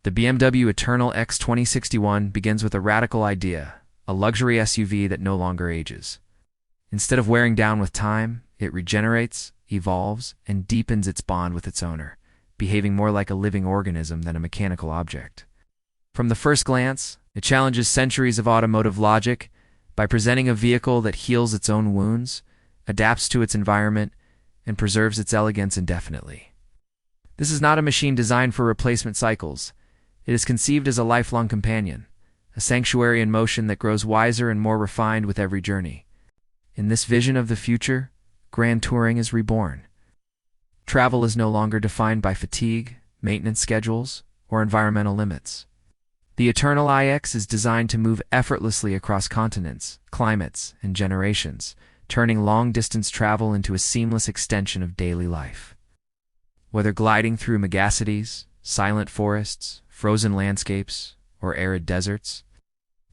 The BMW Eternal X 2061 begins with a radical idea, a luxury SUV that no longer ages. Instead of wearing down with time, it regenerates, evolves, and deepens its bond with its owner, behaving more like a living organism than a mechanical object. From the first glance, it challenges centuries of automotive logic by presenting a vehicle that heals its own wounds, adapts to its environment, and preserves its elegance indefinitely. This is not a machine designed for replacement cycles. It is conceived as a lifelong companion, a sanctuary in motion that grows wiser and more refined with every journey. In this vision of the future, grand touring is reborn. Travel is no longer defined by fatigue, maintenance schedules, or environmental limits. The Eternal IX is designed to move effortlessly across continents, climates, and generations, turning long-distance travel into a seamless extension of daily life. Whether gliding through megacities, silent forests, frozen landscapes, or arid deserts,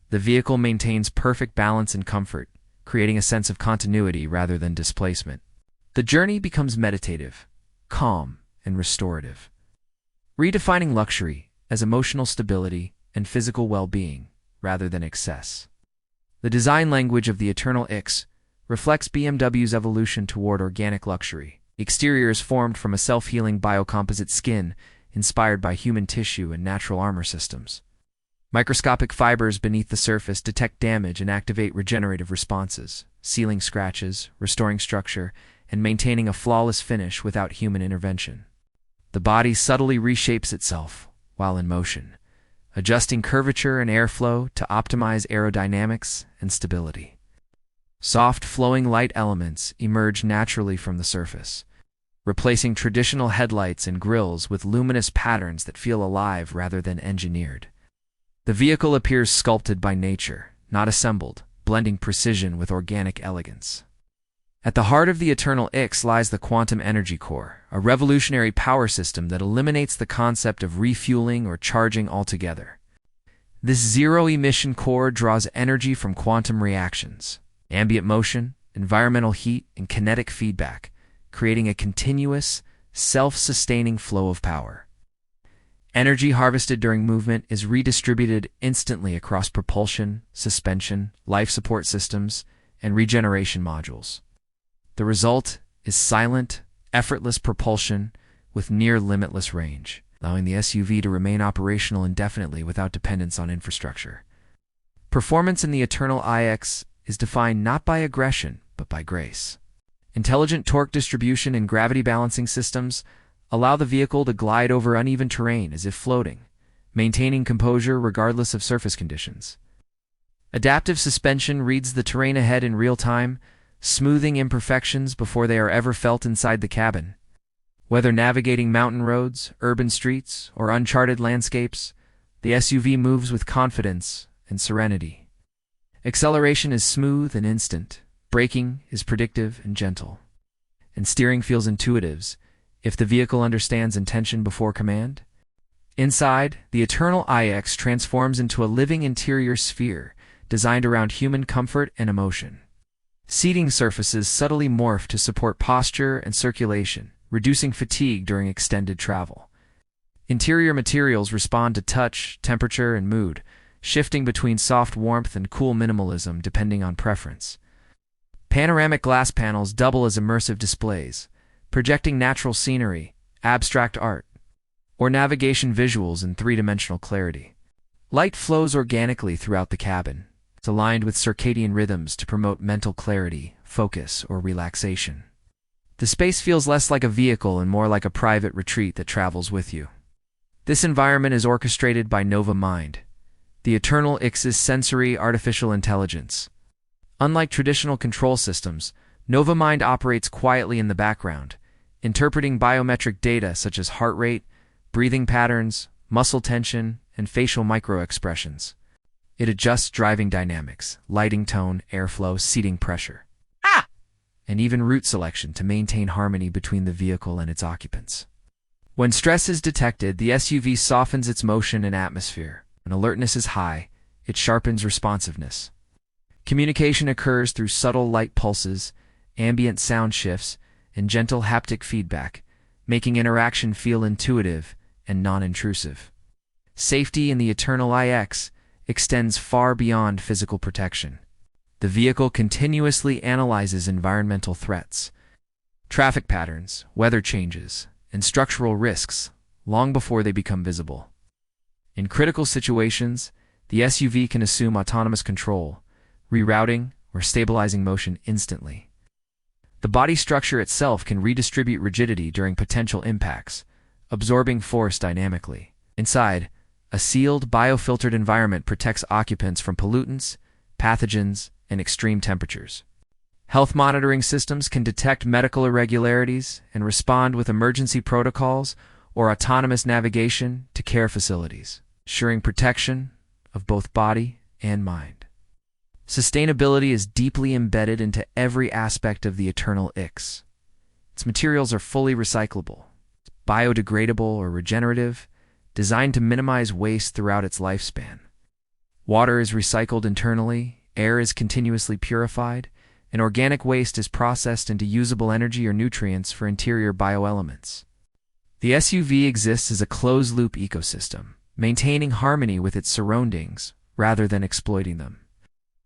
the vehicle maintains perfect balance and comfort, creating a sense of continuity rather than displacement. The journey becomes meditative, calm, and restorative, redefining luxury as emotional stability and physical well-being rather than excess. The design language of the Eternal X reflects BMW's evolution toward organic luxury. The exterior is formed from a self-healing biocomposite skin inspired by human tissue and natural armor systems. Microscopic fibers beneath the surface detect damage and activate regenerative responses, sealing scratches, restoring structure, and maintaining a flawless finish without human intervention. The body subtly reshapes itself while in motion, adjusting curvature and airflow to optimize aerodynamics and stability. Soft, flowing light elements emerge naturally from the surface, replacing traditional headlights and grills with luminous patterns that feel alive rather than engineered. The vehicle appears sculpted by nature, not assembled, blending precision with organic elegance. At the heart of the Eternal X lies the quantum energy core, a revolutionary power system that eliminates the concept of refueling or charging altogether. This zero-emission core draws energy from quantum reactions, ambient motion, environmental heat, and kinetic feedback, creating a continuous, self-sustaining flow of power. Energy harvested during movement is redistributed instantly across propulsion, suspension, life support systems, and regeneration modules. The result is silent, effortless propulsion with near-limitless range, allowing the SUV to remain operational indefinitely without dependence on infrastructure. Performance in the Eternal IX is defined not by aggression, but by grace. Intelligent torque distribution and gravity balancing systems allow the vehicle to glide over uneven terrain as if floating, maintaining composure regardless of surface conditions. Adaptive suspension reads the terrain ahead in real time, smoothing imperfections before they are ever felt inside the cabin. Whether navigating mountain roads, urban streets, or uncharted landscapes, the SUV moves with confidence and serenity. Acceleration is smooth and instant, braking is predictive and gentle, and steering feels intuitive if the vehicle understands intention before command. Inside, the Eternal IX transforms into a living interior sphere designed around human comfort and emotion. Seating surfaces subtly morph to support posture and circulation, reducing fatigue during extended travel. Interior materials respond to touch, temperature, and mood, shifting between soft warmth and cool minimalism depending on preference. Panoramic glass panels double as immersive displays, projecting natural scenery, abstract art, or navigation visuals in three-dimensional clarity. Light flows organically throughout the cabin. It's aligned with circadian rhythms to promote mental clarity, focus, or relaxation. The space feels less like a vehicle and more like a private retreat that travels with you. This environment is orchestrated by Nova Mind, the Eternal X's sensory artificial intelligence. Unlike traditional control systems, Nova Mind operates quietly in the background, interpreting biometric data such as heart rate, breathing patterns, muscle tension, and facial microexpressions. It adjusts driving dynamics, lighting tone, airflow, seating pressure, and even route selection to maintain harmony between the vehicle and its occupants. When stress is detected, the SUV softens its motion and atmosphere. When alertness is high, it sharpens responsiveness. Communication occurs through subtle light pulses, ambient sound shifts, and gentle haptic feedback, making interaction feel intuitive and non-intrusive. Safety in the Eternal IX extends far beyond physical protection. The vehicle continuously analyzes environmental threats, traffic patterns, weather changes, and structural risks long before they become visible. In critical situations, the SUV can assume autonomous control, rerouting or stabilizing motion instantly. The body structure itself can redistribute rigidity during potential impacts, absorbing force dynamically. Inside, a sealed, biofiltered environment protects occupants from pollutants, pathogens, and extreme temperatures. Health monitoring systems can detect medical irregularities and respond with emergency protocols or autonomous navigation to care facilities, ensuring protection of both body and mind. Sustainability is deeply embedded into every aspect of the Eternal IX. Its materials are fully recyclable, biodegradable or regenerative, designed to minimize waste throughout its lifespan. Water is recycled internally, air is continuously purified, and organic waste is processed into usable energy or nutrients for interior bioelements. The SUV exists as a closed-loop ecosystem, maintaining harmony with its surroundings rather than exploiting them.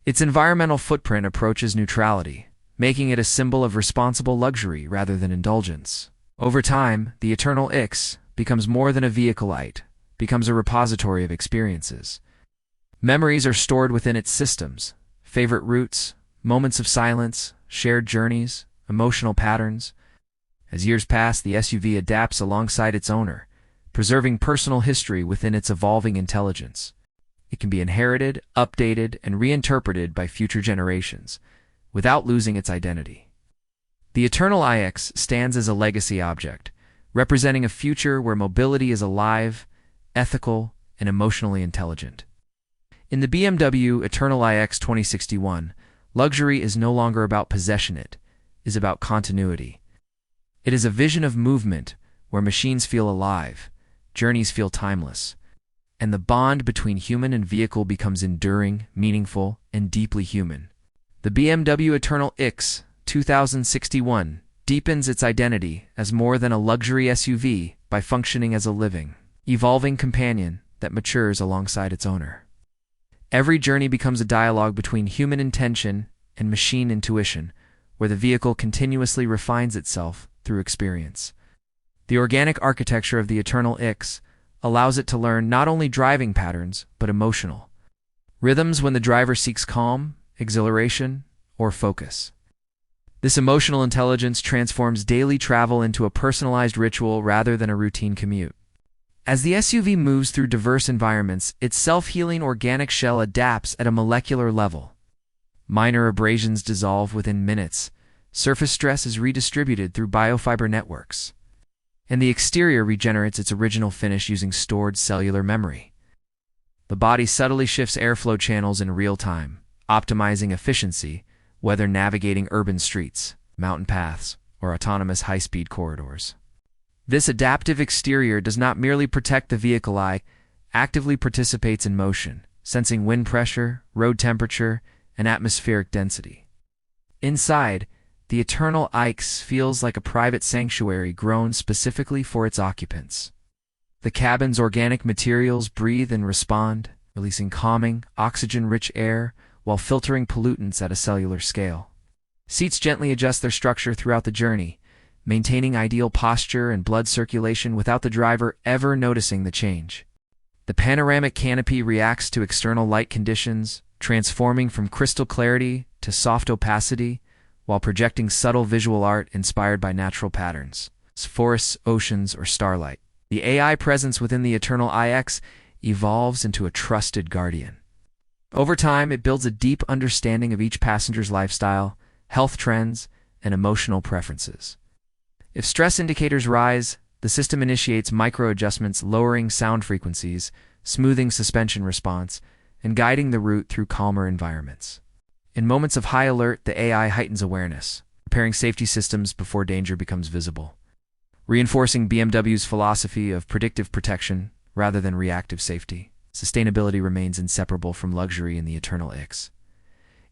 Its environmental footprint approaches neutrality, making it a symbol of responsible luxury rather than indulgence. Over time, the Eternal IX becomes more than a vehicle, becomes a repository of experiences. Memories are stored within its systems, favorite routes, moments of silence, shared journeys, emotional patterns. As years pass, the SUV adapts alongside its owner, preserving personal history within its evolving intelligence. It can be inherited, updated, and reinterpreted by future generations, without losing its identity. The Eternal IX stands as a legacy object, representing a future where mobility is alive, ethical, and emotionally intelligent. In the BMW Eternal IX 2061, luxury is no longer about possession, it is about continuity. It is a vision of movement where machines feel alive, journeys feel timeless, and the bond between human and vehicle becomes enduring, meaningful, and deeply human. The BMW Eternal IX 2061 deepens its identity as more than a luxury SUV by functioning as a living, evolving companion that matures alongside its owner. Every journey becomes a dialogue between human intention and machine intuition, where the vehicle continuously refines itself through experience. The organic architecture of the Eternal IX allows it to learn not only driving patterns, but emotional rhythms when the driver seeks calm, exhilaration, or focus. This emotional intelligence transforms daily travel into a personalized ritual rather than a routine commute. As the SUV moves through diverse environments, its self-healing organic shell adapts at a molecular level. Minor abrasions dissolve within minutes, surface stress is redistributed through biofiber networks, and the exterior regenerates its original finish using stored cellular memory. The body subtly shifts airflow channels in real time, optimizing efficiency, whether navigating urban streets, mountain paths, or autonomous high-speed corridors. This adaptive exterior does not merely protect the vehicle, it actively participates in motion, sensing wind pressure, road temperature, and atmospheric density. Inside, the Eternal IX feels like a private sanctuary grown specifically for its occupants. The cabin's organic materials breathe and respond, releasing calming, oxygen-rich air while filtering pollutants at a cellular scale. Seats gently adjust their structure throughout the journey, maintaining ideal posture and blood circulation without the driver ever noticing the change. The panoramic canopy reacts to external light conditions, transforming from crystal clarity to soft opacity, while projecting subtle visual art inspired by natural patterns, forests, oceans, or starlight. The AI presence within the Eternal IX evolves into a trusted guardian. Over time, it builds a deep understanding of each passenger's lifestyle, health trends, and emotional preferences. If stress indicators rise, the system initiates micro-adjustments, lowering sound frequencies, smoothing suspension response, and guiding the route through calmer environments. In moments of high alert, the AI heightens awareness, preparing safety systems before danger becomes visible, reinforcing BMW's philosophy of predictive protection rather than reactive safety. Sustainability remains inseparable from luxury in the Eternal IX.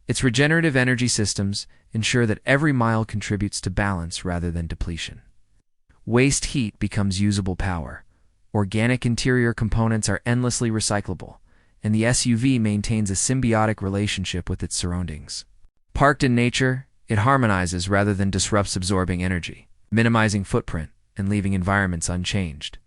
Its regenerative energy systems ensure that every mile contributes to balance rather than depletion. Waste heat becomes usable power, Organic interior components are endlessly recyclable, and the SUV maintains a symbiotic relationship with its surroundings. Parked in nature, it harmonizes rather than disrupts, absorbing energy, minimizing footprint, and leaving environments unchanged.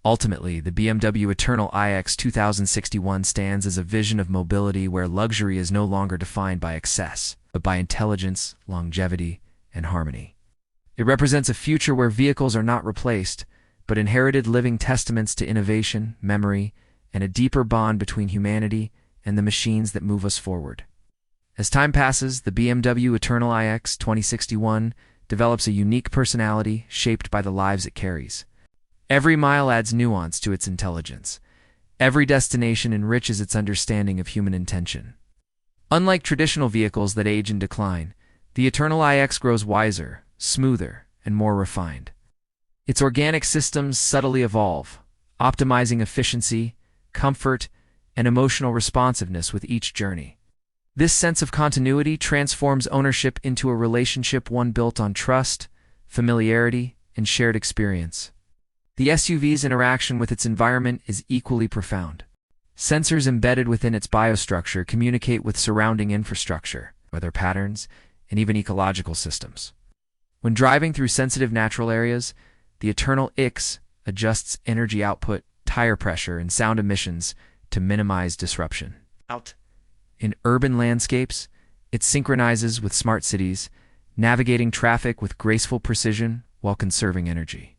Ultimately, the BMW Eternal IX 2061 stands as a vision of mobility where luxury is no longer defined by excess, but by intelligence, longevity, and harmony. It represents a future where vehicles are not replaced, but inherited, living testaments to innovation, memory, and a deeper bond between humanity and the machines that move us forward. As time passes, the BMW Eternal IX 2061 develops a unique personality shaped by the lives it carries. Every mile adds nuance to its intelligence. Every destination enriches its understanding of human intention. Unlike traditional vehicles that age and decline, the Eternal IX grows wiser, smoother, and more refined. Its organic systems subtly evolve, optimizing efficiency, comfort, and emotional responsiveness with each journey. This sense of continuity transforms ownership into a relationship, one built on trust, familiarity, and shared experience. The SUV's interaction with its environment is equally profound. Sensors embedded within its biostructure communicate with surrounding infrastructure, weather patterns, and even ecological systems. When driving through sensitive natural areas, the Eternal IX adjusts energy output, tire pressure, and sound emissions to minimize disruption. In urban landscapes, it synchronizes with smart cities, navigating traffic with graceful precision while conserving energy.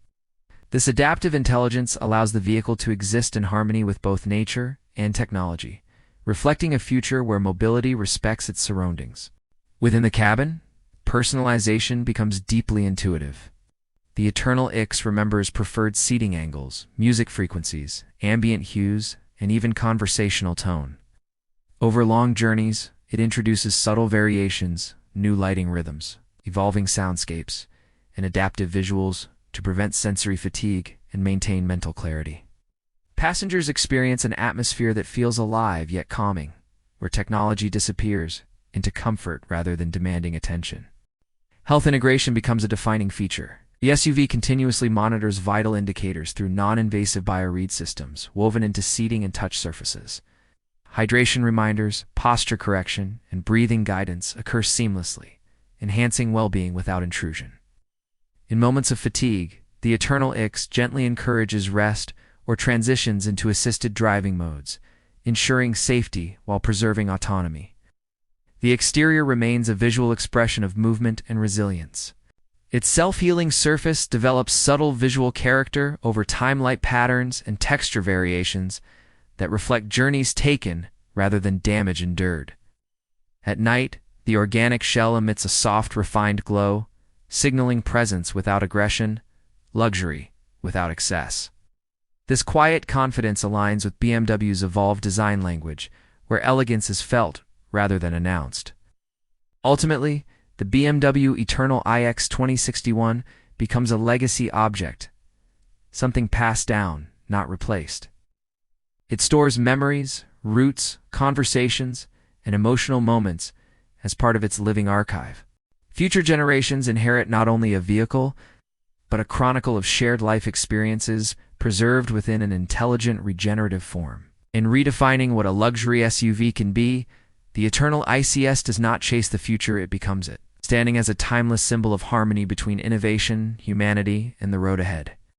This adaptive intelligence allows the vehicle to exist in harmony with both nature and technology, reflecting a future where mobility respects its surroundings. Within the cabin, personalization becomes deeply intuitive. The Eternal IX remembers preferred seating angles, music frequencies, ambient hues, and even conversational tone. Over long journeys, it introduces subtle variations, new lighting rhythms, evolving soundscapes, and adaptive visuals to prevent sensory fatigue and maintain mental clarity. Passengers experience an atmosphere that feels alive yet calming, where technology disappears into comfort rather than demanding attention. Health integration becomes a defining feature. The SUV continuously monitors vital indicators through non-invasive bioread systems woven into seating and touch surfaces. Hydration reminders, posture correction, and breathing guidance occur seamlessly, enhancing well-being without intrusion. In moments of fatigue, the Eternal IX gently encourages rest or transitions into assisted driving modes, ensuring safety while preserving autonomy. The exterior remains a visual expression of movement and resilience. Its self-healing surface develops subtle visual character over time, light patterns and texture variations that reflect journeys taken rather than damage endured. At night, the organic shell emits a soft, refined glow, signaling presence without aggression, luxury without excess. This quiet confidence aligns with BMW's evolved design language, where elegance is felt rather than announced. Ultimately, the BMW Eternal IX 2061 becomes a legacy object, something passed down, not replaced. It stores memories, roots, conversations, and emotional moments as part of its living archive. Future generations inherit not only a vehicle, but a chronicle of shared life experiences preserved within an intelligent, regenerative form. In redefining what a luxury SUV can be, the Eternal ICS does not chase the future, it becomes it, standing as a timeless symbol of harmony between innovation, humanity, and the road ahead.